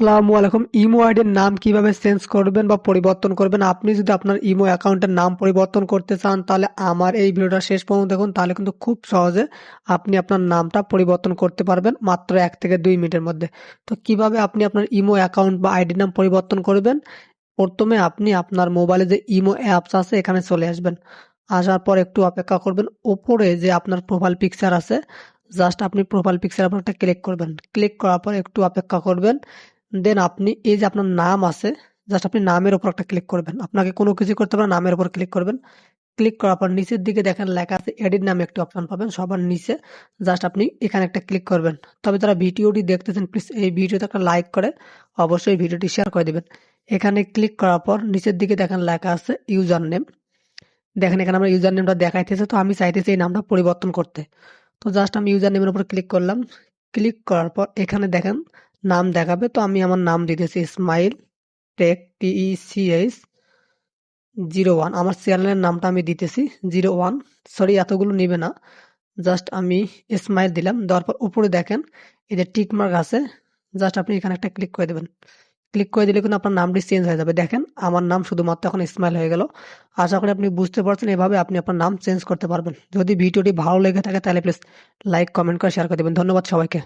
আসসালামু আলাইকুম। ইমো আইডির নাম কিভাবে চেঞ্জ করবেন বা পরিবর্তন করবেন? আপনি যদি আপনার ইমো অ্যাকাউন্টের নাম পরিবর্তন করতে চান তাহলে আমার এই ভিডিওটা শেষ পর্যন্ত দেখুন, তাহলে কিন্তু খুব সহজে আপনি আপনার নামটা পরিবর্তন করতে পারবেন মাত্র 1 থেকে 2 মিনিটের মধ্যে। তো কিভাবে আপনি আপনার ইমো অ্যাকাউন্ট বা আইডির নাম পরিবর্তন করবেন? প্রথমে আপনি আপনার মোবাইলে যে ইমো অ্যাপস আছে এখানে চলে আসবেন। আসার পর একটু অপেক্ষা করবেন। উপরে যে আপনার প্রোফাইল পিকচার আছে, জাস্ট আপনি প্রোফাইল পিকচারের উপর একটা ক্লিক করবেন। ক্লিক করার পর একটু অপেক্ষা করবেন। দেন আপনি এই যে আপনার নাম আছে, জাস্ট আপনি নামের উপর একটা ক্লিক করবেন। আপনাকে কোনো কিছু করতে হবে না, নামের উপর ক্লিক করবেন। ক্লিক করার পর নিচের দিকে দেখেন লেখা আছে এডিট নামে একটি অপশন পাবেন সবার নিচে। জাস্ট আপনি এখানে একটা ক্লিক করবেন। তবে যারা ভিডিওটি দেখতেছেন প্লিজ এই ভিডিওতে একটা লাইক করে অবশ্যই ভিডিওটি শেয়ার করে দিবেন। এখানে ক্লিক করার পর নিচের দিকে দেখেন লেখা আছে ইউজার নেম। দেখেন এখানে আমার ইউজার নেমটা দেখাইতেছে, তো আমি চাইতেছি এই নামটা পরিবর্তন করতে। তো জাস্ট আমি ইউজার নেমের উপর ক্লিক করলাম। ক্লিক করার পর এখানে দেখেন নাম দেখাবে, তো আমি আমার নাম দিতেছি ইসমাইল টেক TECH 01। আমার চ্যানেলের নামটা আমি দিতেছি 01। সরি, এতগুলো নিবে না, জাস্ট আমি ইসমাইল দিলাম। দেওয়ার পর উপরে দেখেন এই যে টিক মার্ক আছে, জাস্ট আপনি এখানে একটা ক্লিক করে দেবেন। ক্লিক করে দিলে কিন্তু আপনার নামটি চেঞ্জ হয়ে যাবে। দেখেন আমার নাম শুধুমাত্র এখন ইসমাইল হয়ে গেল। আশা করি আপনি বুঝতে পারছেন, এভাবে আপনি আপনার নাম চেঞ্জ করতে পারবেন। যদি ভিডিওটি ভালো লেগে থাকে তাহলে প্লিজ লাইক কমেন্ট করে শেয়ার করে দেবেন। ধন্যবাদ সবাইকে।